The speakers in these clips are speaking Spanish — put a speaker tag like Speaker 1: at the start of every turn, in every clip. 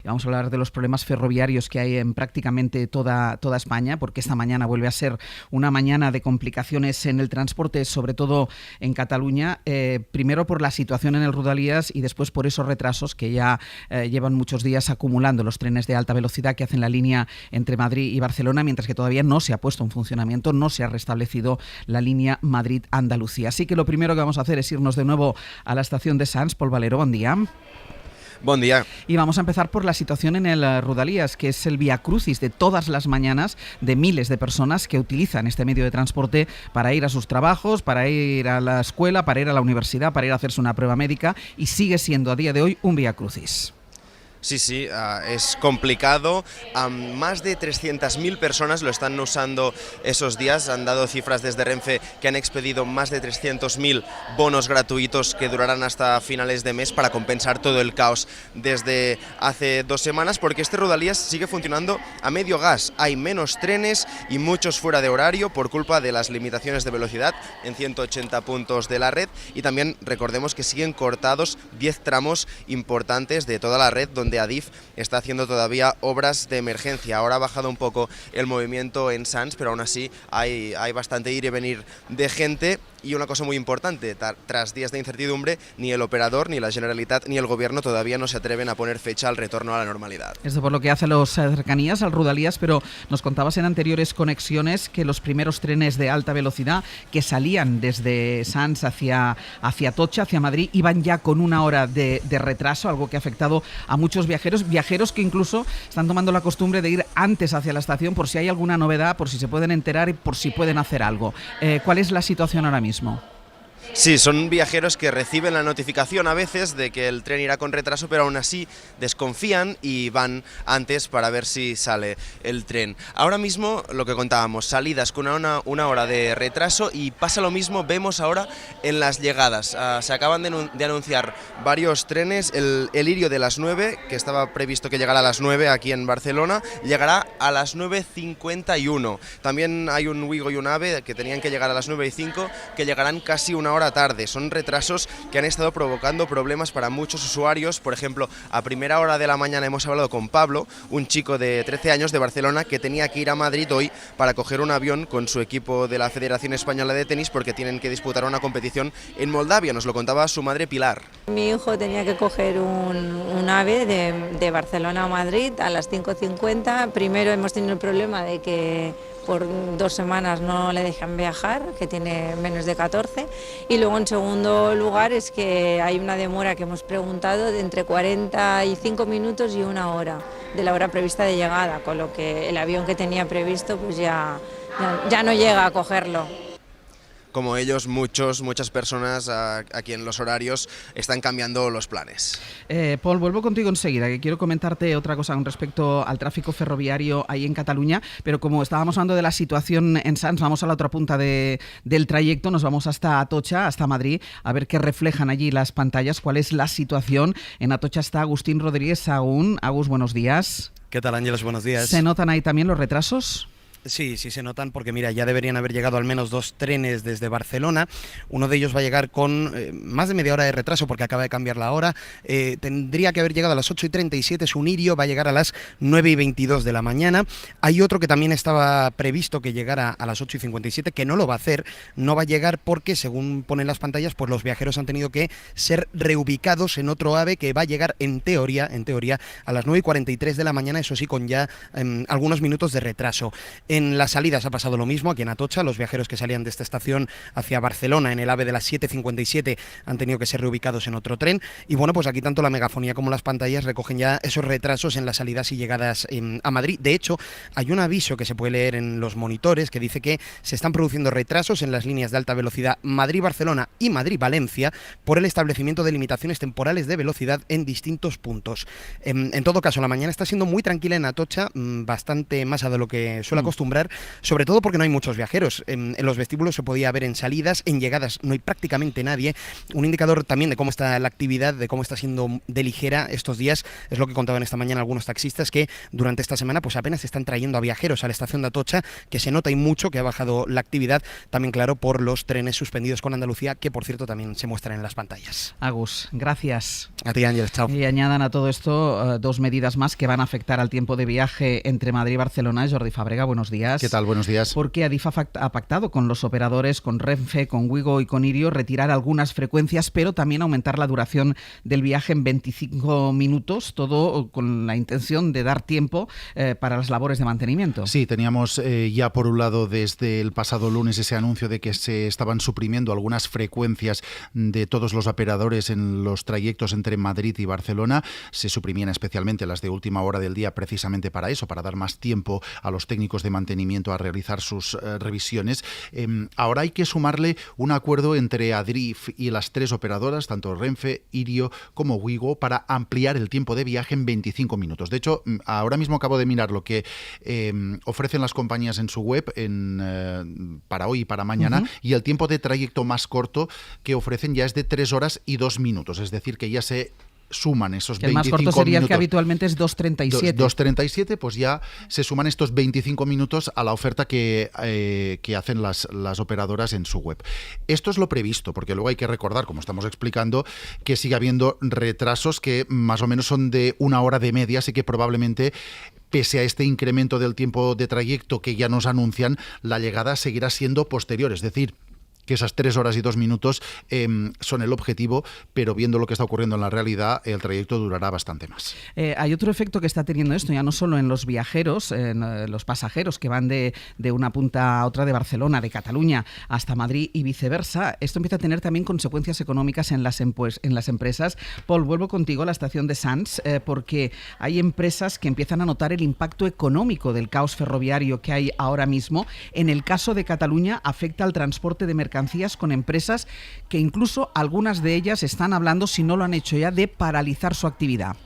Speaker 1: Vamos a hablar de los problemas ferroviarios que hay en prácticamente toda España, porque esta mañana vuelve a ser una mañana de complicaciones en el transporte, sobre todo en Cataluña, primero por la situación en el Rodalies y después por esos retrasos que ya llevan muchos días acumulando los trenes de alta velocidad que hacen la línea entre Madrid y Barcelona, mientras que todavía no se ha puesto en funcionamiento, no se ha restablecido la línea Madrid-Andalucía. Así que lo primero que vamos a hacer es irnos de nuevo a la estación de Sants. Pol Valero, buen día.
Speaker 2: Buen día.
Speaker 1: Y vamos a empezar por la situación en el Rodalies, que es el viacrucis de todas las mañanas de miles de personas que utilizan este medio de transporte para ir a sus trabajos, para ir a la escuela, para ir a la universidad, para ir a hacerse una prueba médica, y sigue siendo a día de hoy un viacrucis.
Speaker 2: Sí, es complicado. Más de 300.000 personas lo están usando esos días. Han dado cifras desde Renfe que han expedido más de 300.000 bonos gratuitos que durarán hasta finales de mes para compensar todo el caos desde hace 2 semanas, porque este Rodalies sigue funcionando a medio gas. Hay menos trenes y muchos fuera de horario por culpa de las limitaciones de velocidad en 180 puntos de la red, y también recordemos que siguen cortados 10 tramos importantes de toda la red donde Adif está haciendo todavía obras de emergencia. Ahora ha bajado un poco el movimiento en Sants, pero aún así hay bastante ir y venir de gente. Y una cosa muy importante, tras días de incertidumbre, ni el operador, ni la Generalitat, ni el Gobierno todavía no se atreven a poner fecha al retorno a la normalidad.
Speaker 1: Esto por lo que hace a las cercanías al Rodalies, pero nos contabas en anteriores conexiones que los primeros trenes de alta velocidad que salían desde Sants hacia Atocha, hacia Madrid, iban ya con 1 hora de retraso, algo que ha afectado a muchos viajeros que incluso están tomando la costumbre de ir antes hacia la estación por si hay alguna novedad, por si se pueden enterar y por si pueden hacer algo. ¿Cuál es la situación ahora mismo?
Speaker 2: Sí, son viajeros que reciben la notificación a veces de que el tren irá con retraso, pero aún así desconfían y van antes para ver si sale el tren. Ahora mismo, lo que contábamos, salidas con una hora de retraso, y pasa lo mismo, vemos ahora en las llegadas. Se acaban de anunciar varios trenes. El Lirio de las 9, que estaba previsto que llegara a las 9 aquí en Barcelona, llegará a las 9:51. También hay un Wigo y un AVE que tenían que llegar a las 9:05, que llegarán casi 1 hora tarde. Son retrasos que han estado provocando problemas para muchos usuarios. Por ejemplo, a primera hora de la mañana hemos hablado con Pablo, un chico de 13 años de Barcelona que tenía que ir a Madrid hoy para coger un avión con su equipo de la Federación Española de Tenis, porque tienen que disputar una competición en Moldavia. Nos lo contaba su madre Pilar.
Speaker 3: Mi hijo tenía que coger un AVE de Barcelona a Madrid a las 5:50. Primero hemos tenido el problema de que por 2 semanas no le dejan viajar, que tiene menos de 14, y luego en segundo lugar es que hay una demora que hemos preguntado de entre 45 minutos y 1 hora de la hora prevista de llegada, con lo que el avión que tenía previsto pues ya no llega a cogerlo.
Speaker 2: Como ellos, muchas personas aquí en los horarios están cambiando los planes.
Speaker 1: Pol, vuelvo contigo enseguida, que quiero comentarte otra cosa con respecto al tráfico ferroviario ahí en Cataluña, pero como estábamos hablando de la situación en Sants, vamos a la otra punta del trayecto, nos vamos hasta Atocha, hasta Madrid, a ver qué reflejan allí las pantallas, cuál es la situación. En Atocha está Agustín Rodríguez Sahún. Agus, buenos días.
Speaker 4: ¿Qué tal, Ángeles? Buenos días.
Speaker 1: ¿Se notan ahí también los retrasos?
Speaker 4: Sí se notan, porque mira, ya deberían haber llegado al menos 2 trenes desde Barcelona. Uno de ellos va a llegar con más de media hora de retraso porque acaba de cambiar la hora. Tendría que haber llegado a las 8:37, es un Lirio, va a llegar a las 9:22 de la mañana. Hay otro que también estaba previsto que llegara a las 8:57, que no lo va a hacer, no va a llegar porque, según ponen las pantallas, pues los viajeros han tenido que ser reubicados en otro AVE que va a llegar en teoría a las 9:43 de la mañana, eso sí, con ya algunos minutos de retraso. En las salidas ha pasado lo mismo, aquí en Atocha, los viajeros que salían de esta estación hacia Barcelona en el AVE de las 7:57 han tenido que ser reubicados en otro tren, y bueno, pues aquí tanto la megafonía como las pantallas recogen ya esos retrasos en las salidas y llegadas a Madrid. De hecho, hay un aviso que se puede leer en los monitores que dice que se están produciendo retrasos en las líneas de alta velocidad Madrid-Barcelona y Madrid-Valencia por el establecimiento de limitaciones temporales de velocidad en distintos puntos. En todo caso, la mañana está siendo muy tranquila en Atocha, bastante más de lo que suele acostumbrarse, acostumbrar, sobre todo porque no hay muchos viajeros. En los vestíbulos se podía ver en salidas, en llegadas no hay prácticamente nadie. Un indicador también de cómo está la actividad, de cómo está siendo de ligera estos días, es lo que contaban esta mañana algunos taxistas, que durante esta semana pues apenas están trayendo a viajeros a la estación de Atocha, que se nota y mucho que ha bajado la actividad, también claro por los trenes suspendidos con Andalucía, que por cierto también se muestran en las pantallas.
Speaker 1: Agus, gracias.
Speaker 4: A ti, Ángel, chao.
Speaker 1: Y añadan a todo esto dos medidas más que van a afectar al tiempo de viaje entre Madrid y Barcelona. Jordi Fàbrega, buenos días.
Speaker 5: ¿Qué tal? Buenos días.
Speaker 1: Porque Adif ha pactado con los operadores, con Renfe, con Wigo y con Irio, retirar algunas frecuencias, pero también aumentar la duración del viaje en 25 minutos, todo con la intención de dar tiempo para las labores de mantenimiento.
Speaker 5: Sí, teníamos ya por un lado desde el pasado lunes ese anuncio de que se estaban suprimiendo algunas frecuencias de todos los operadores en los trayectos entre Madrid y Barcelona. Se suprimían especialmente las de última hora del día precisamente para eso, para dar más tiempo a los técnicos de mantenimiento a realizar sus revisiones. Ahora hay que sumarle un acuerdo entre Adif y las tres operadoras, tanto Renfe, Irio como Wigo, para ampliar el tiempo de viaje en 25 minutos. De hecho, ahora mismo acabo de mirar lo que ofrecen las compañías en su web para hoy y para mañana, y el tiempo de trayecto más corto que ofrecen ya es de 3 horas y 2 minutos, es decir, que ya se suman esos 25 minutos. El más corto
Speaker 1: sería el que habitualmente es 2.37.
Speaker 5: 2.37, pues ya se suman estos 25 minutos a la oferta que hacen las operadoras en su web. Esto es lo previsto, porque luego hay que recordar, como estamos explicando, que sigue habiendo retrasos que más o menos son de 1 hora de media, así que probablemente, pese a este incremento del tiempo de trayecto que ya nos anuncian, la llegada seguirá siendo posterior, es decir, que esas 3 horas y 2 minutos son el objetivo, pero viendo lo que está ocurriendo en la realidad, el trayecto durará bastante más.
Speaker 1: Hay otro efecto que está teniendo esto, ya no solo en los viajeros, en los pasajeros que van de una punta a otra de Barcelona, de Cataluña hasta Madrid y viceversa. Esto empieza a tener también consecuencias económicas en las empresas. Paul, vuelvo contigo a la estación de Sants, porque hay empresas que empiezan a notar el impacto económico del caos ferroviario que hay ahora mismo. En el caso de Cataluña, afecta al transporte de mercancías con empresas que incluso algunas de ellas están hablando, si no lo han hecho ya, de paralizar su actividad.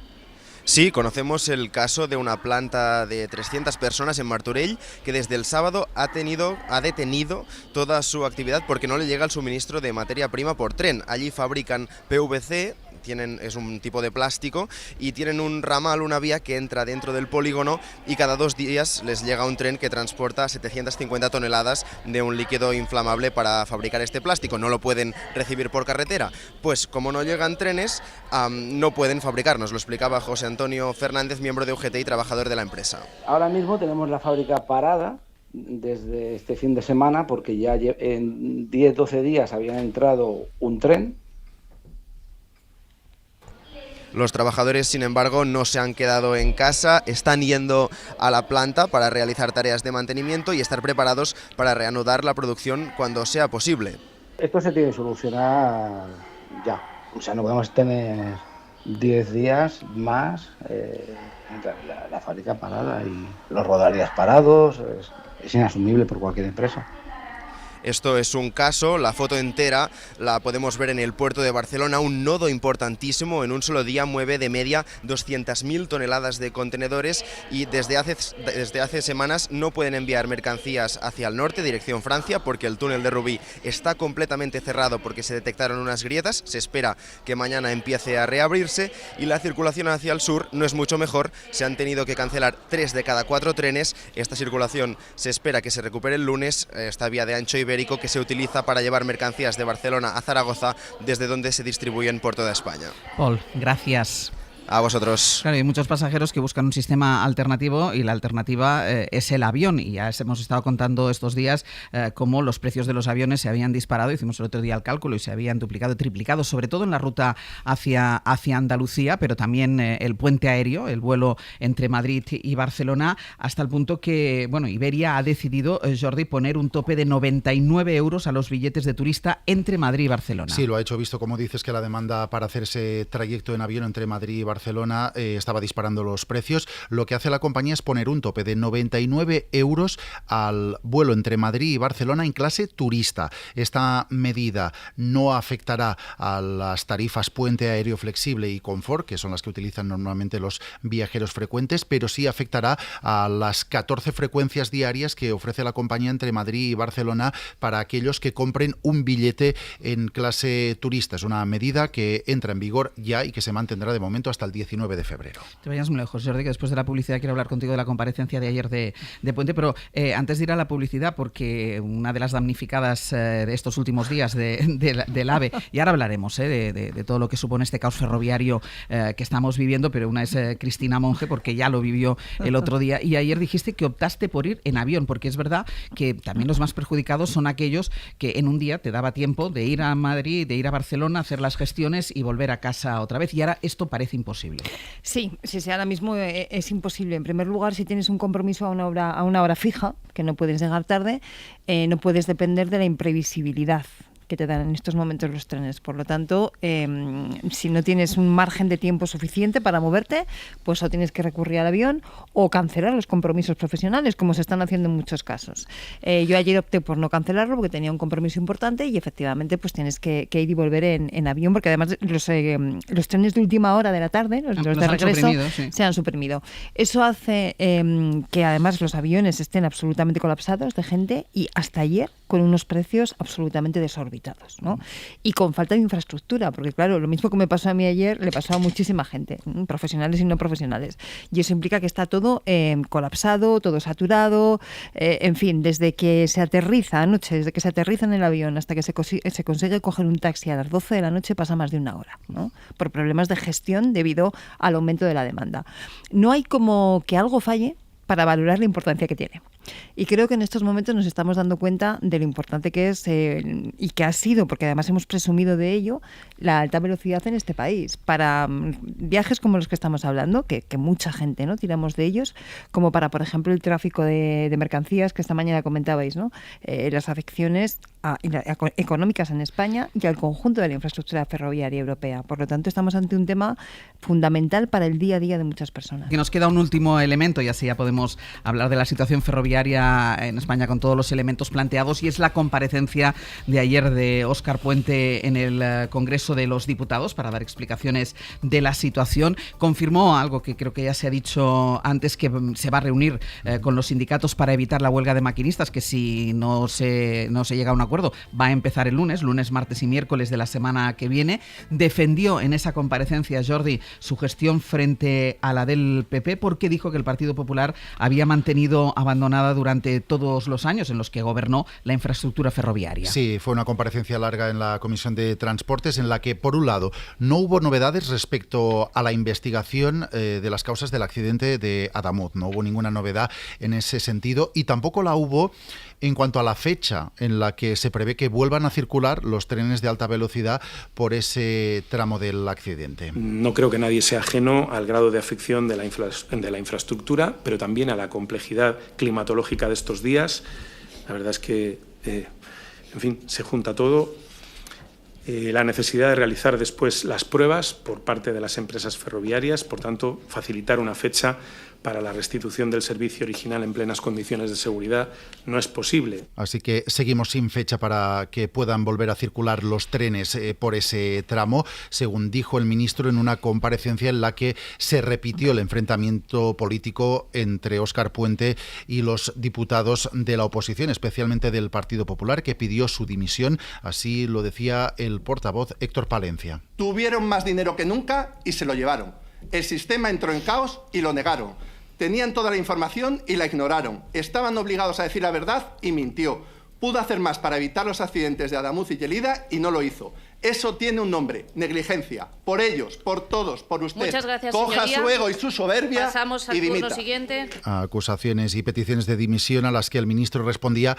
Speaker 2: Sí, conocemos el caso de una planta de 300 personas en Martorell que desde el sábado ha detenido toda su actividad porque no le llega el suministro de materia prima por tren. Allí fabrican PVC, es un tipo de plástico, y tienen un ramal, una vía que entra dentro del polígono, y cada 2 días les llega un tren que transporta 750 toneladas de un líquido inflamable para fabricar este plástico. No lo pueden recibir por carretera. Pues como no llegan trenes, no pueden fabricar. Nos lo explicaba José Antonio Fernández, miembro de UGT y trabajador de la empresa.
Speaker 6: Ahora mismo tenemos la fábrica parada desde este fin de semana porque ya en 10-12 días había entrado un tren.
Speaker 2: Los trabajadores, sin embargo, no se han quedado en casa, están yendo a la planta para realizar tareas de mantenimiento y estar preparados para reanudar la producción cuando sea posible.
Speaker 6: Esto se tiene que solucionar ya, o sea, no podemos tener 10 días más la fábrica parada y los rodalías parados, es inasumible por cualquier empresa.
Speaker 2: Esto es un caso, la foto entera la podemos ver en el puerto de Barcelona, un nodo importantísimo. En un solo día mueve de media 200.000 toneladas de contenedores y desde hace semanas no pueden enviar mercancías hacia el norte, dirección Francia, porque el túnel de Rubí está completamente cerrado porque se detectaron unas grietas. Se espera que mañana empiece a reabrirse y la circulación hacia el sur no es mucho mejor. Se han tenido que cancelar 3 de cada 4 trenes. Esta circulación se espera que se recupere el lunes. Esta vía de ancho ibérico que se utiliza para llevar mercancías de Barcelona a Zaragoza, desde donde se distribuyen por toda España.
Speaker 1: Paul, gracias.
Speaker 2: A vosotros.
Speaker 1: Claro, hay muchos pasajeros que buscan un sistema alternativo y la alternativa es el avión, y ya hemos estado contando estos días cómo los precios de los aviones se habían disparado. Hicimos el otro día el cálculo y se habían duplicado, triplicado, sobre todo en la ruta hacia Andalucía, pero también el puente aéreo, el vuelo entre Madrid y Barcelona, hasta el punto que, bueno, Iberia ha decidido, Jordi, poner un tope de 99 euros a los billetes de turista entre Madrid y Barcelona.
Speaker 5: Sí, lo ha hecho, visto como dices que la demanda para hacer ese trayecto en avión entre Madrid y Barcelona Barcelona estaba disparando los precios. Lo que hace la compañía es poner un tope de 99 euros al vuelo entre Madrid y Barcelona en clase turista. Esta medida no afectará a las tarifas Puente Aéreo Flexible y Confort, que son las que utilizan normalmente los viajeros frecuentes, pero sí afectará a las 14 frecuencias diarias que ofrece la compañía entre Madrid y Barcelona para aquellos que compren un billete en clase turista. Es una medida que entra en vigor ya y que se mantendrá de momento hasta el 19 de febrero.
Speaker 1: Te vayas muy lejos, Jordi, que después de la publicidad quiero hablar contigo de la comparecencia de ayer de Puente, pero antes de ir a la publicidad, porque una de las damnificadas de estos últimos días del AVE, y ahora hablaremos de todo lo que supone este caos ferroviario que estamos viviendo, pero una es Cristina Monge, porque ya lo vivió el otro día, y ayer dijiste que optaste por ir en avión, porque es verdad que también los más perjudicados son aquellos que en un día te daba tiempo de ir a Madrid, de ir a Barcelona, hacer las gestiones y volver a casa otra vez, y ahora esto parece imposible.
Speaker 7: Sí, ahora mismo es imposible. En primer lugar, si tienes un compromiso a una hora fija, que no puedes llegar tarde, no puedes depender de la imprevisibilidad que te dan en estos momentos los trenes. Por lo tanto, si no tienes un margen de tiempo suficiente para moverte, pues o tienes que recurrir al avión o cancelar los compromisos profesionales, como se están haciendo en muchos casos. Yo ayer opté por no cancelarlo porque tenía un compromiso importante y efectivamente pues tienes que ir y volver en avión, porque además los trenes de última hora de la tarde, los de regreso, se han suprimido. Eso hace que además los aviones estén absolutamente colapsados de gente y hasta ayer con unos precios absolutamente desorbitados, ¿no? Y con falta de infraestructura, porque claro, lo mismo que me pasó a mí ayer, le pasó a muchísima gente, profesionales y no profesionales. Y eso implica que está todo colapsado, todo saturado, en fin, desde que se aterriza anoche, desde que se aterriza en el avión hasta que se consigue coger un taxi a las 12 de la noche pasa más de una hora, ¿no? Por problemas de gestión debido al aumento de la demanda. No hay como que algo falle para valorar la importancia que tiene. Y creo que en estos momentos nos estamos dando cuenta de lo importante que es y que ha sido, porque además hemos presumido de ello, la alta velocidad en este país. Para viajes como los que estamos hablando, que mucha gente, ¿no?, tiramos de ellos, como para, por ejemplo, el tráfico de mercancías que esta mañana comentabais, ¿no? Las afecciones económicas en España y al conjunto de la infraestructura ferroviaria europea. Por lo tanto, estamos ante un tema fundamental para el día a día de muchas personas.
Speaker 1: Que nos queda un último elemento y así ya podemos hablar de la situación ferroviaria en España con todos los elementos planteados, y es la comparecencia de ayer de Óscar Puente en el Congreso de los Diputados para dar explicaciones de la situación. Confirmó algo que creo que ya se ha dicho antes, que se va a reunir con los sindicatos para evitar la huelga de maquinistas, que si no se llega a un acuerdo va a empezar el lunes, martes y miércoles de la semana que viene. Defendió en esa comparecencia, Jordi, su gestión frente a la del PP, porque dijo que el Partido Popular había mantenido abandonada durante todos los años en los que gobernó la infraestructura ferroviaria.
Speaker 5: Sí, fue una comparecencia larga en la Comisión de Transportes en la que, por un lado, no hubo novedades respecto a la investigación de las causas del accidente de Adamuz. No hubo ninguna novedad en ese sentido y tampoco la hubo en cuanto a la fecha en la que se prevé que vuelvan a circular los trenes de alta velocidad por ese tramo del accidente.
Speaker 8: No creo que nadie sea ajeno al grado de afección de la infraestructura, pero también a la complejidad climatológica de estos días. La verdad es que, en fin, se junta todo. La necesidad de realizar después las pruebas por parte de las empresas ferroviarias, por tanto, facilitar una fecha para la restitución del servicio original en plenas condiciones de seguridad no es posible.
Speaker 5: Así que seguimos sin fecha para que puedan volver a circular los trenes por ese tramo, según dijo el ministro en una comparecencia en la que se repitió el enfrentamiento político entre Óscar Puente y los diputados de la oposición, especialmente del Partido Popular, que pidió su dimisión. Así lo decía el portavoz Héctor Palencia.
Speaker 9: Tuvieron más dinero que nunca y se lo llevaron. El sistema entró en caos y lo negaron. Tenían toda la información y la ignoraron. Estaban obligados a decir la verdad y mintió. Pudo hacer más para evitar los accidentes de Adamuz y Lleida y no lo hizo. Eso tiene un nombre, negligencia. Por ellos, por todos, por usted.
Speaker 10: Muchas gracias,
Speaker 9: coja
Speaker 10: señoría.
Speaker 9: su ego y su soberbia.
Speaker 10: Pasamos al
Speaker 9: y dimita.
Speaker 10: turno siguiente.
Speaker 5: Acusaciones y peticiones de dimisión a las que el ministro respondía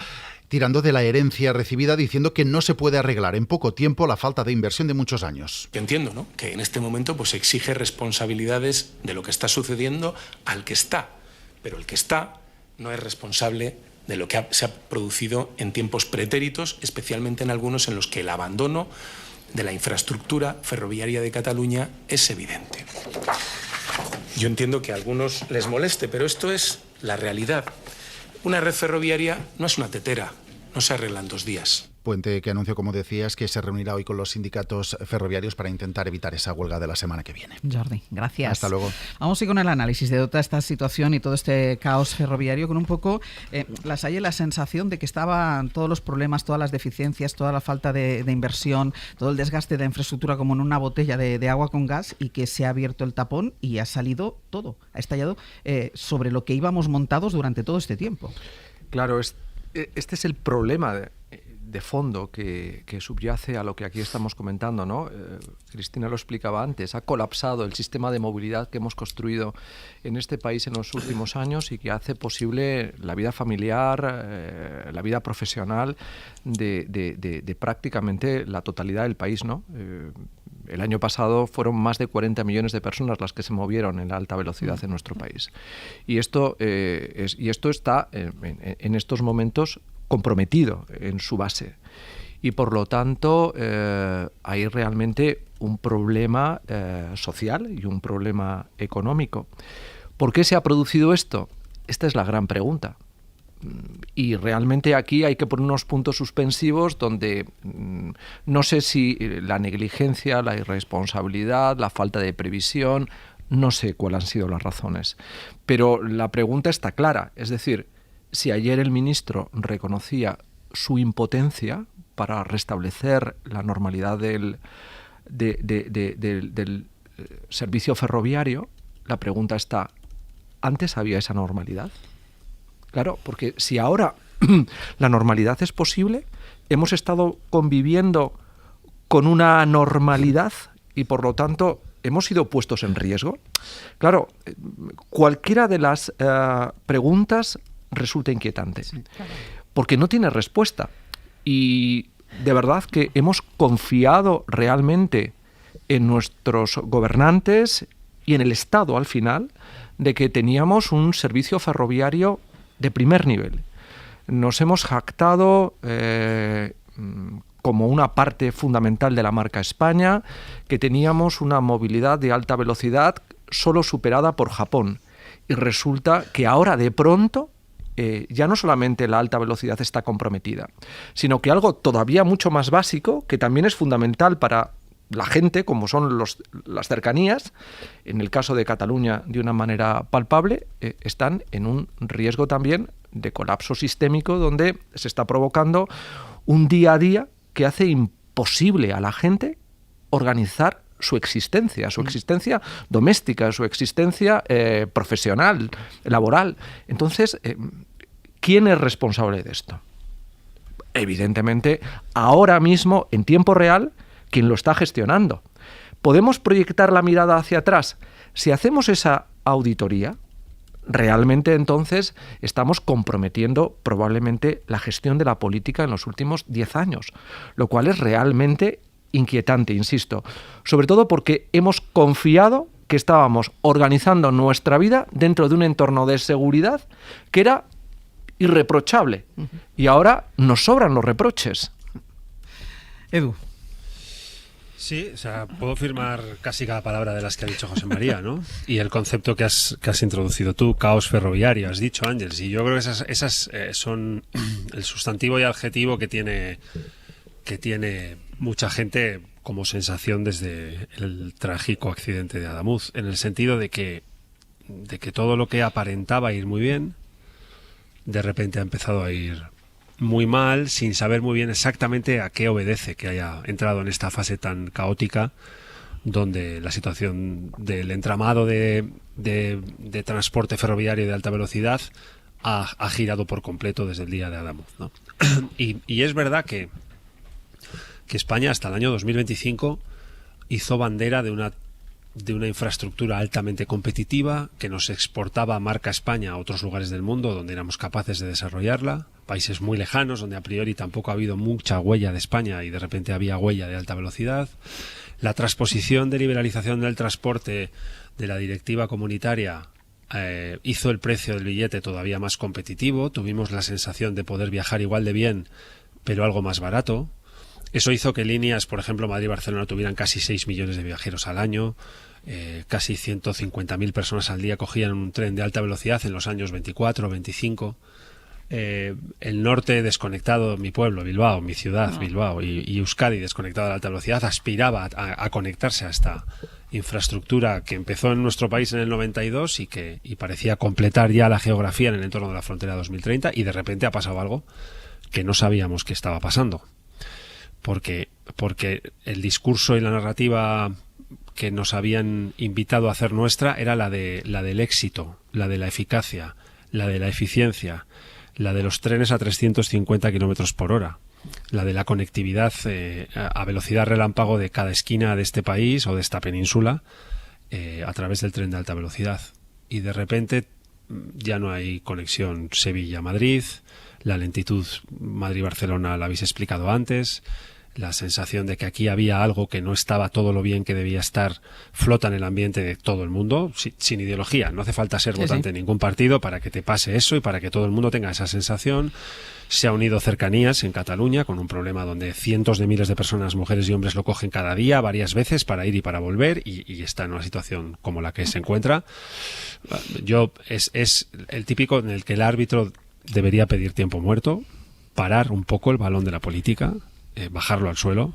Speaker 5: tirando de la herencia recibida, diciendo que no se puede arreglar en poco tiempo la falta de inversión de muchos años.
Speaker 11: Entiendo, ¿no?, que en este momento pues exige responsabilidades de lo que está sucediendo al que está, pero el que está no es responsable de lo que se ha producido en tiempos pretéritos, especialmente en algunos en los que el abandono de la infraestructura ferroviaria de Cataluña es evidente. Yo entiendo que a algunos les moleste, pero esto es la realidad. Una red ferroviaria no es una tetera, no se arregla en 2 días.
Speaker 5: Puente que anunció, como decías, que se reunirá hoy con los sindicatos ferroviarios para intentar evitar esa huelga de la semana que viene.
Speaker 1: Jordi, gracias.
Speaker 5: Hasta luego.
Speaker 1: Vamos a ir con el análisis de toda esta situación y todo este caos ferroviario, con un poco la sensación de que estaban todos los problemas, todas las deficiencias, toda la falta de inversión, todo el desgaste de la infraestructura como en una botella de agua con gas, y que se ha abierto el tapón y ha salido todo, ha estallado sobre lo que íbamos montados durante todo este tiempo.
Speaker 10: Claro, este es el problema de fondo que subyace a lo que aquí estamos comentando, ¿no? Cristina lo explicaba antes, ha colapsado el sistema de movilidad que hemos construido en este país en los últimos años y que hace posible la vida familiar, la vida profesional de prácticamente la totalidad del país, ¿no? El año pasado fueron más de 40 millones de personas las que se movieron en la alta velocidad en nuestro país. Y esto está en estos momentos comprometido en su base. Y por lo tanto hay realmente un problema social y un problema económico. ¿Por qué se ha producido esto? Esta es la gran pregunta. Y realmente aquí hay que poner unos puntos suspensivos donde no sé si la negligencia, la irresponsabilidad, la falta de previsión, no sé cuáles han sido las razones. Pero la pregunta está clara, es decir, si ayer el ministro reconocía su impotencia para restablecer la normalidad del servicio ferroviario, la pregunta está, ¿antes había esa normalidad? Claro, porque si ahora la normalidad es posible, hemos estado conviviendo con una anormalidad y por lo tanto hemos sido puestos en riesgo. Claro, cualquiera de las preguntas resulta inquietante, porque no tiene respuesta. Y de verdad que hemos confiado realmente en nuestros gobernantes y en el Estado al final de que teníamos un servicio ferroviario de primer nivel. Nos hemos jactado como una parte fundamental de la marca España, que teníamos una movilidad de alta velocidad solo superada por Japón. Y resulta que ahora de pronto ya no solamente la alta velocidad está comprometida, sino que algo todavía mucho más básico, que también es fundamental para la gente, como son las cercanías, en el caso de Cataluña de una manera palpable, están en un riesgo también de colapso sistémico, donde se está provocando un día a día que hace imposible a la gente organizar su existencia doméstica, su existencia profesional, laboral. Entonces, ¿quién es responsable de esto? Evidentemente, ahora mismo, en tiempo real, quien lo está gestionando. ¿Podemos proyectar la mirada hacia atrás? Si hacemos esa auditoría, realmente entonces estamos comprometiendo probablemente la gestión de la política en los últimos 10 años, lo cual es realmente inquietante, insisto, sobre todo porque hemos confiado que estábamos organizando nuestra vida dentro de un entorno de seguridad que era irreprochable. Y ahora nos sobran los reproches.
Speaker 1: Edu.
Speaker 12: Sí, o sea, puedo firmar casi cada palabra de las que ha dicho José María, ¿no? Y el concepto que has introducido tú, caos ferroviario, has dicho, Ángeles, y yo creo que esas son el sustantivo y adjetivo que tiene mucha gente como sensación desde el trágico accidente de Adamuz, en el sentido de que todo lo que aparentaba ir muy bien, de repente ha empezado a ir muy mal, sin saber muy bien exactamente a qué obedece que haya entrado en esta fase tan caótica, donde la situación del entramado de transporte ferroviario de alta velocidad ha girado por completo desde el día de Adamuz, ¿no? Y es verdad que España hasta el año 2025 hizo bandera de una infraestructura altamente competitiva que nos exportaba marca España a otros lugares del mundo donde éramos capaces de desarrollarla, países muy lejanos donde a priori tampoco ha habido mucha huella de España y de repente había huella de alta velocidad. La transposición de liberalización del transporte de la directiva comunitaria hizo el precio del billete todavía más competitivo, tuvimos la sensación de poder viajar igual de bien pero algo más barato. Eso hizo que líneas, por ejemplo, Madrid-Barcelona tuvieran casi 6 millones de viajeros al año, casi 150.000 personas al día cogían un tren de alta velocidad en los años 24, 25. El norte desconectado, mi pueblo, Bilbao, mi ciudad, Bilbao, y Euskadi desconectado de la alta velocidad, aspiraba a conectarse a esta infraestructura que empezó en nuestro país en el 92 y parecía completar ya la geografía en el entorno de la frontera 2030, y de repente ha pasado algo que no sabíamos que estaba pasando. Porque el discurso y la narrativa que nos habían invitado a hacer nuestra era la del éxito, la de la eficacia, la de la eficiencia, la de los trenes a 350 kilómetros por hora, la de la conectividad a velocidad relámpago de cada esquina de este país o de esta península a través del tren de alta velocidad. Y de repente ya no hay conexión Sevilla-Madrid, la lentitud Madrid-Barcelona la habéis explicado antes, la sensación de que aquí había algo que no estaba todo lo bien que debía estar, flota en el ambiente de todo el mundo, sin ideología. No hace falta ser votante de ningún partido para que te pase eso y para que todo el mundo tenga esa sensación. Se ha unido Cercanías en Cataluña con un problema donde cientos de miles de personas, mujeres y hombres, lo cogen cada día, varias veces, para ir y para volver, y está en una situación como la que se encuentra. Es el típico en el que el árbitro debería pedir tiempo muerto, parar un poco el balón de la política, bajarlo al suelo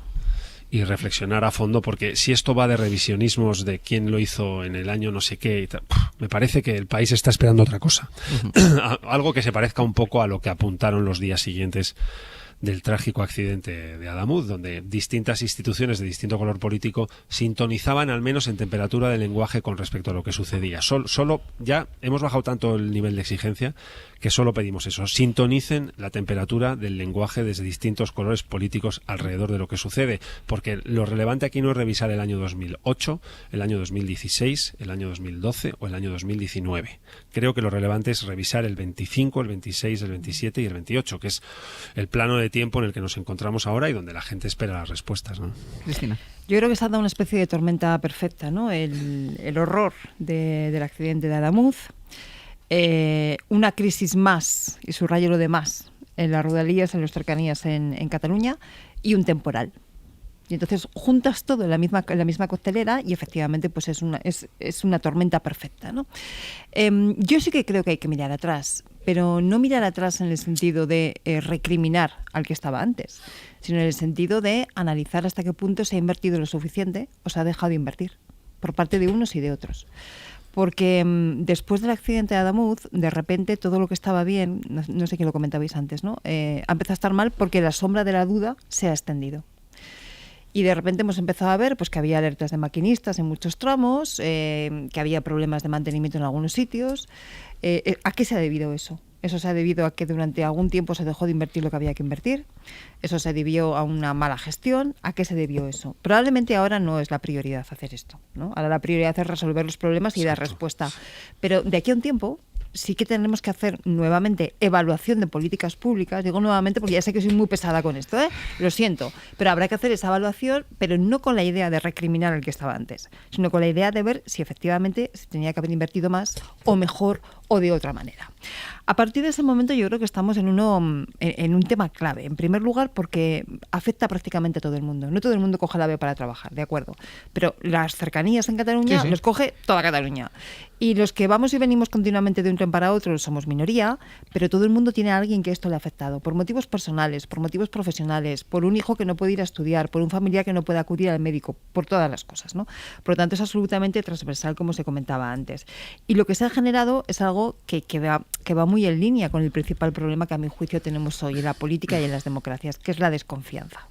Speaker 12: y reflexionar a fondo, porque si esto va de revisionismos de quién lo hizo en el año no sé qué y tal, me parece que el país está esperando otra cosa. Algo que se parezca un poco a lo que apuntaron los días siguientes del trágico accidente de Adamuz, donde distintas instituciones de distinto color político sintonizaban al menos en temperatura de lenguaje con respecto a lo que sucedía. Solo ya hemos bajado tanto el nivel de exigencia que solo pedimos eso: sintonicen la temperatura del lenguaje desde distintos colores políticos alrededor de lo que sucede, porque lo relevante aquí no es revisar el año 2008, el año 2016, el año 2012 o el año 2019. Creo que lo relevante es revisar el 25, el 26, el 27 y el 28, que es el plano de tiempo en el que nos encontramos ahora y donde la gente espera las respuestas, ¿no?
Speaker 1: Cristina.
Speaker 7: Yo creo que se ha dado una especie de tormenta perfecta, ¿no? El horror del accidente de Adamuz, una crisis más, y subrayo lo de más, en las rodalías, en las cercanías en Cataluña, y un temporal. Y entonces juntas todo en la misma coctelera y efectivamente pues es una tormenta perfecta, ¿no? Yo sí que creo que hay que mirar atrás, pero no mirar atrás en el sentido de recriminar al que estaba antes, sino en el sentido de analizar hasta qué punto se ha invertido lo suficiente o se ha dejado de invertir por parte de unos y de otros. Porque después del accidente de Adamuz, de repente todo lo que estaba bien, no sé quién lo comentabais antes, ¿no? Ha empezado a estar mal porque la sombra de la duda se ha extendido. Y de repente hemos empezado a ver pues, que había alertas de maquinistas en muchos tramos, que había problemas de mantenimiento en algunos sitios. ¿A qué se ha debido eso? Eso se ha debido a que durante algún tiempo se dejó de invertir lo que había que invertir. Eso se debió a una mala gestión. ¿A qué se debió eso? Probablemente ahora no es la prioridad hacer esto, ¿no? Ahora la prioridad es resolver los problemas y dar respuesta. Pero de aquí a un tiempo sí que tenemos que hacer nuevamente evaluación de políticas públicas. Digo nuevamente porque ya sé que soy muy pesada con esto, lo siento, pero habrá que hacer esa evaluación, pero no con la idea de recriminar al que estaba antes, sino con la idea de ver si efectivamente se tenía que haber invertido más o mejor o de otra manera. A partir de ese momento yo creo que estamos en un tema clave. En primer lugar porque afecta prácticamente a todo el mundo. No todo el mundo coge el AVE para trabajar, de acuerdo, pero las cercanías en Cataluña los coge toda Cataluña. Y los que vamos y venimos continuamente de un tren para otro somos minoría, pero todo el mundo tiene a alguien que esto le ha afectado, por motivos personales, por motivos profesionales, por un hijo que no puede ir a estudiar, por un familiar que no puede acudir al médico, por todas las cosas, ¿no? Por lo tanto, es absolutamente transversal, como se comentaba antes. Y lo que se ha generado es algo que va muy en línea con el principal problema que a mi juicio tenemos hoy en la política y en las democracias, que es la desconfianza.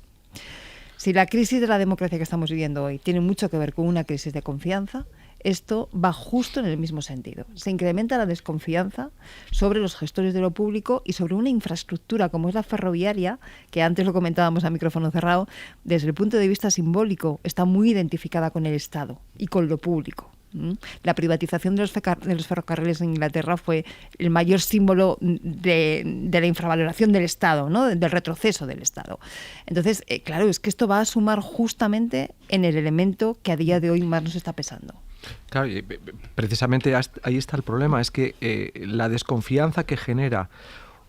Speaker 7: Si la crisis de la democracia que estamos viviendo hoy tiene mucho que ver con una crisis de confianza, esto va justo en el mismo sentido. Se incrementa la desconfianza sobre los gestores de lo público y sobre una infraestructura como es la ferroviaria, que antes lo comentábamos a micrófono cerrado, desde el punto de vista simbólico está muy identificada con el Estado y con lo público. La privatización de los ferrocarriles en Inglaterra fue el mayor símbolo de la infravaloración del Estado, ¿no? Del retroceso del Estado. Entonces, claro, es que esto va a sumar justamente en el elemento que a día de hoy más nos está pesando.
Speaker 10: Claro, y precisamente ahí está el problema, es que la desconfianza que genera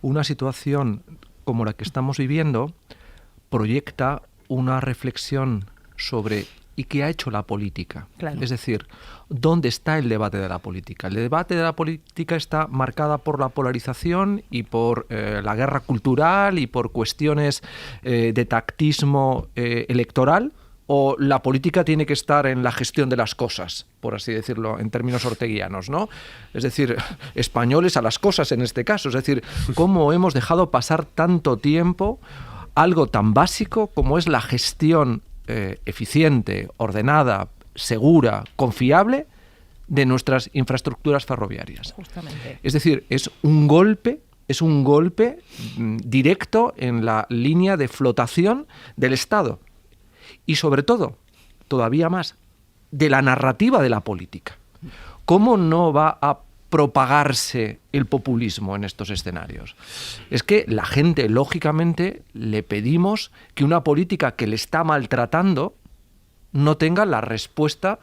Speaker 10: una situación como la que estamos viviendo proyecta una reflexión sobre ¿y qué ha hecho la política?
Speaker 7: Claro.
Speaker 10: Es decir, ¿dónde está el debate de la política? El debate de la política está marcada por la polarización y por la guerra cultural y por cuestiones de tactismo electoral, o la política tiene que estar en la gestión de las cosas, por así decirlo, en términos orteguianos, ¿no? Es decir, españoles a las cosas en este caso. Es decir, ¿cómo hemos dejado pasar tanto tiempo algo tan básico como es la gestión eficiente, ordenada, segura, confiable de nuestras infraestructuras ferroviarias?
Speaker 7: Justamente.
Speaker 10: Es decir, es un golpe directo en la línea de flotación del Estado y, sobre todo, todavía más, de la narrativa de la política. ¿Cómo no va a propagarse el populismo en estos escenarios? Es que la gente, lógicamente, le pedimos que una política que le está maltratando no tenga la respuesta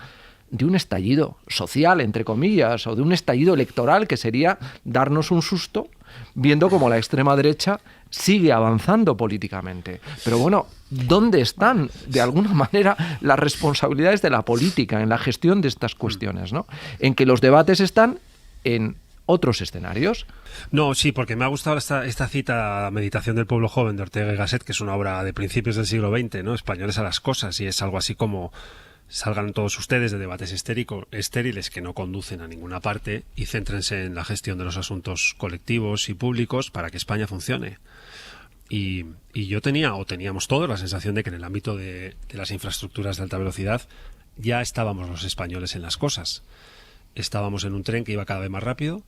Speaker 10: de un estallido social, entre comillas, o de un estallido electoral, que sería darnos un susto viendo cómo la extrema derecha sigue avanzando políticamente. Pero bueno, ¿dónde están, de alguna manera, las responsabilidades de la política en la gestión de estas cuestiones, ¿no? En que los debates están en otros escenarios.
Speaker 12: No, sí, porque me ha gustado esta cita, Meditación del pueblo joven, de Ortega y Gasset, que es una obra de principios del siglo XX, ¿no? Españoles a las cosas, y es algo así como: salgan todos ustedes de debates estériles que no conducen a ninguna parte y céntrense en la gestión de los asuntos colectivos y públicos para que España funcione. Y yo teníamos todos la sensación de que en el ámbito de las infraestructuras de alta velocidad ya estábamos los españoles en las cosas. Estábamos en un tren que iba cada vez más rápido,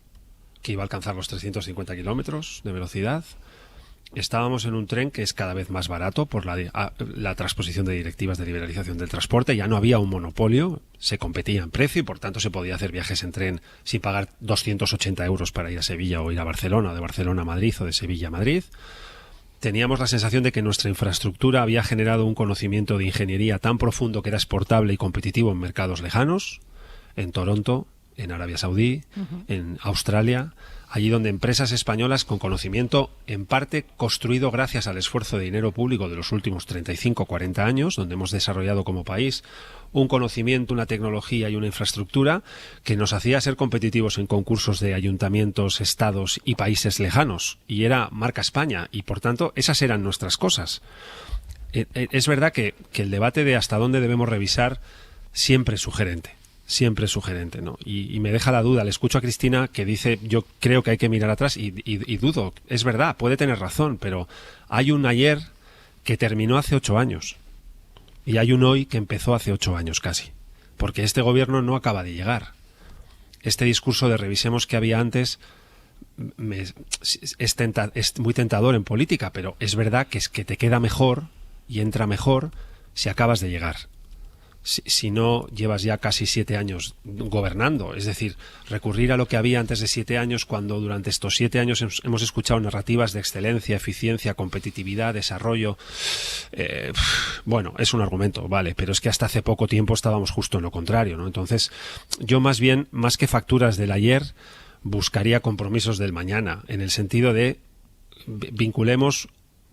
Speaker 12: que iba a alcanzar los 350 kilómetros de velocidad. Estábamos en un tren que es cada vez más barato por la transposición de directivas de liberalización del transporte. Ya no había un monopolio, se competía en precio y por tanto se podía hacer viajes en tren sin pagar 280 euros para ir a Sevilla o ir a Barcelona, o de Barcelona a Madrid o de Sevilla a Madrid. Teníamos la sensación de que nuestra infraestructura había generado un conocimiento de ingeniería tan profundo que era exportable y competitivo en mercados lejanos, en Toronto, en Arabia Saudí, en Australia, allí donde empresas españolas con conocimiento en parte construido gracias al esfuerzo de dinero público de los últimos 35 o 40 años, donde hemos desarrollado como país un conocimiento, una tecnología y una infraestructura que nos hacía ser competitivos en concursos de ayuntamientos, estados y países lejanos, y era marca España, y por tanto esas eran nuestras cosas. Es verdad que el debate de hasta dónde debemos revisar siempre es sugerente, ¿no? Y me deja la duda. Le escucho a Cristina que dice: yo creo que hay que mirar atrás, y dudo. Es verdad, puede tener razón, pero hay un ayer que terminó hace 8 años y hay un hoy que empezó hace 8 años casi, porque este gobierno no acaba de llegar. Este discurso de revisemos que había antes es muy tentador en política, pero es verdad que es que te queda mejor y entra mejor si acabas de llegar. Si no llevas ya casi 7 años gobernando, es decir, recurrir a lo que había antes de 7 años, cuando durante estos 7 años hemos escuchado narrativas de excelencia, eficiencia, competitividad, desarrollo. Bueno, es un argumento, vale, pero es que hasta hace poco tiempo estábamos justo en lo contrario, ¿no? Entonces, yo más que facturas del ayer, buscaría compromisos del mañana, en el sentido de vinculemos.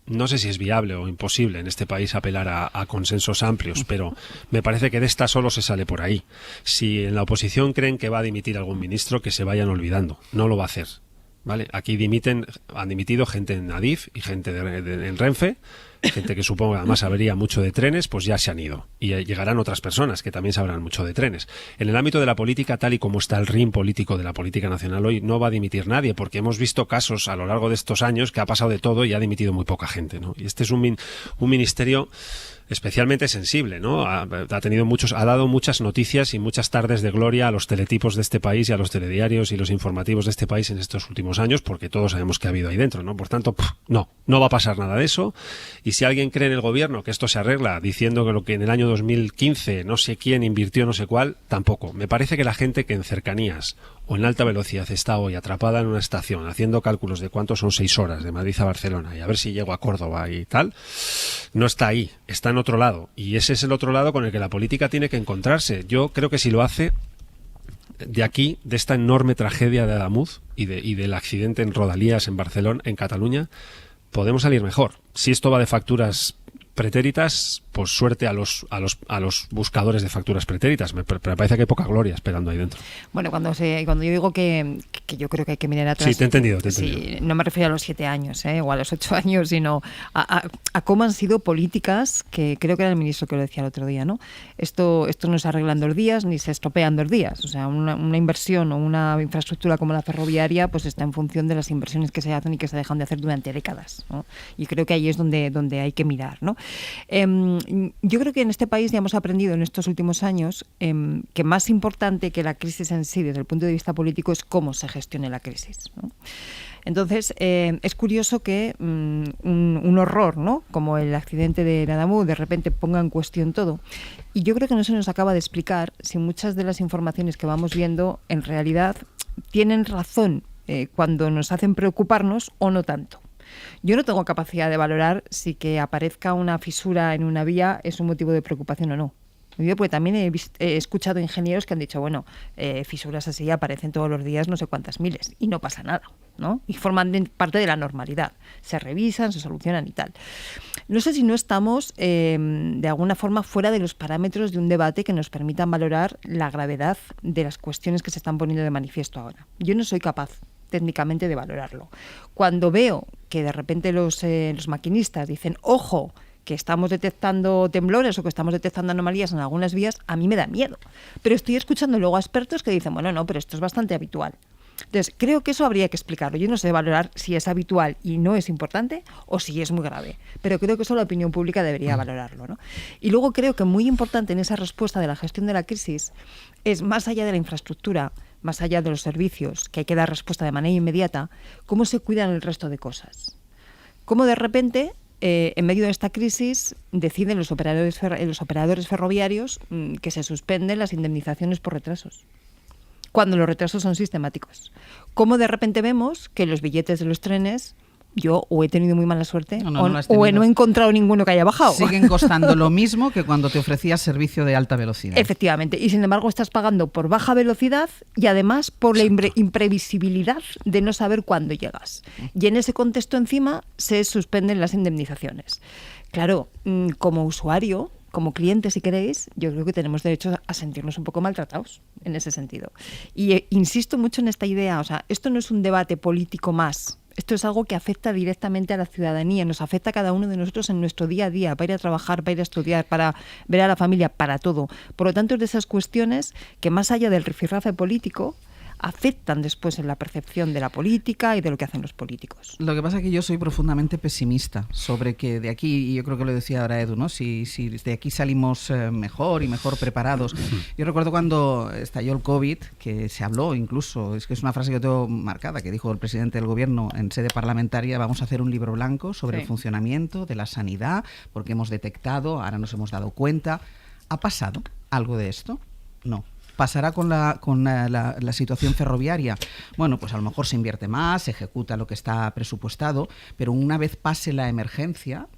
Speaker 12: No sé si es viable o imposible en este país apelar a consensos amplios, pero me parece que de esta solo se sale por ahí. Si en la oposición creen que va a dimitir algún ministro, que se vayan olvidando. No lo va a hacer, ¿vale? Aquí han dimitido gente en Adif y gente en Renfe, gente que supongo que además sabría mucho de trenes, pues ya se han ido. Y llegarán otras personas que también sabrán mucho de trenes. En el ámbito de la política, tal y como está el rim político de la política nacional hoy, no va a dimitir nadie, porque hemos visto casos a lo largo de estos años que ha pasado de todo y ha dimitido muy poca gente, ¿no? Y este es un ministerio especialmente sensible, ¿no? Ha dado muchas noticias y muchas tardes de gloria a los teletipos de este país y a los telediarios y los informativos de este país en estos últimos años, porque todos sabemos que ha habido ahí dentro, ¿no? Por tanto, no va a pasar nada de eso. Y si alguien cree en el gobierno que esto se arregla diciendo que lo que en el año 2015 no sé quién invirtió no sé cuál, tampoco. Me parece que la gente que en cercanías o en alta velocidad está hoy atrapada en una estación haciendo cálculos de cuánto son 6 horas de Madrid a Barcelona y a ver si llego a Córdoba y tal, no está ahí, está en otro lado, y ese es el otro lado con el que la política tiene que encontrarse. Yo creo que si lo hace, de aquí, de esta enorme tragedia de Adamuz y del accidente en Rodalías en Barcelona, en Cataluña, podemos salir mejor. Si esto va de facturas pretéritas, pues suerte a los buscadores de facturas pretéritas. Me parece que hay poca gloria esperando ahí dentro.
Speaker 7: Bueno, cuando yo digo que yo creo que hay que mirar atrás...
Speaker 12: Sí, te he entendido.
Speaker 7: Sí, no me refiero a los 7 años o a los 8 años, sino a cómo han sido políticas, que creo que era el ministro que lo decía el otro día, ¿no? Esto no se arregla en 2 días ni se estropea en 2 días. O sea, una inversión o una infraestructura como la ferroviaria pues está en función de las inversiones que se hacen y que se dejan de hacer durante décadas, ¿no? Y creo que ahí es donde hay que mirar, ¿no? Yo creo que en este país ya hemos aprendido en estos últimos años que más importante que la crisis en sí desde el punto de vista político es cómo se gestione la crisis, ¿no? Entonces, es curioso que un horror, ¿no?, como el accidente de Adamuz, de repente ponga en cuestión todo. Y yo creo que no se nos acaba de explicar si muchas de las informaciones que vamos viendo en realidad tienen razón cuando nos hacen preocuparnos o no tanto. Yo no tengo capacidad de valorar si que aparezca una fisura en una vía es un motivo de preocupación o no. Porque también he escuchado ingenieros que han dicho, bueno, fisuras así aparecen todos los días no sé cuántas miles y no pasa nada, ¿no? Y forman parte de la normalidad. Se revisan, se solucionan y tal. No sé si no estamos de alguna forma fuera de los parámetros de un debate que nos permitan valorar la gravedad de las cuestiones que se están poniendo de manifiesto ahora. Yo no soy capaz técnicamente de valorarlo. Cuando veo que de repente los maquinistas dicen, ojo, que estamos detectando temblores o que estamos detectando anomalías en algunas vías, a mí me da miedo. Pero estoy escuchando luego a expertos que dicen, bueno, no, pero esto es bastante habitual. Entonces, creo que eso habría que explicarlo. Yo no sé valorar si es habitual y no es importante o si es muy grave, pero creo que eso la opinión pública debería valorarlo, ¿no? Y luego creo que muy importante en esa respuesta de la gestión de la crisis es, más allá de la infraestructura, más allá de los servicios, que hay que dar respuesta de manera inmediata, cómo se cuidan el resto de cosas. Cómo de repente, en medio de esta crisis, deciden los operadores ferroviarios que se suspenden las indemnizaciones por retrasos, cuando los retrasos son sistemáticos. Cómo de repente vemos que los billetes de los trenes, yo o he tenido muy mala suerte o no he encontrado ninguno que haya bajado.
Speaker 1: Siguen costando lo mismo que cuando te ofrecías servicio de alta velocidad.
Speaker 7: Efectivamente, y sin embargo estás pagando por baja velocidad y además por la imprevisibilidad de no saber cuándo llegas. Y en ese contexto encima se suspenden las indemnizaciones. Claro, como usuario, como cliente, si queréis, yo creo que tenemos derecho a sentirnos un poco maltratados en ese sentido. Y insisto mucho en esta idea, o sea, esto no es un debate político más. Esto es algo que afecta directamente a la ciudadanía, nos afecta a cada uno de nosotros en nuestro día a día, para ir a trabajar, para ir a estudiar, para ver a la familia, para todo. Por lo tanto, es de esas cuestiones que, más allá del rifirrafe político, afectan después en la percepción de la política y de lo que hacen los políticos.
Speaker 1: Lo que pasa es que yo soy profundamente pesimista sobre que de aquí, y yo creo que lo decía ahora Edu, ¿no? Si de aquí salimos mejor y mejor preparados. Yo recuerdo cuando estalló el COVID, que se habló incluso, es que es una frase que tengo marcada, que dijo el presidente del gobierno en sede parlamentaria, vamos a hacer un libro blanco sobre el funcionamiento de la sanidad, porque hemos detectado, ahora nos hemos dado cuenta. ¿Ha pasado algo de esto? No. ¿Pasará con la situación ferroviaria? Bueno, pues a lo mejor se invierte más, se ejecuta lo que está presupuestado, pero una vez pase la emergencia,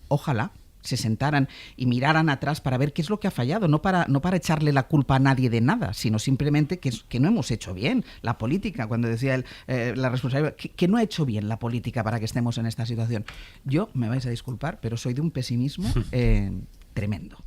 Speaker 1: ojalá se sentaran y miraran atrás para ver qué es lo que ha fallado, no para echarle la culpa a nadie de nada, sino simplemente que no hemos hecho bien la política, cuando decía la responsabilidad, que no ha hecho bien la política para que estemos en esta situación. Yo, me vais a disculpar, pero soy de un pesimismo tremendo.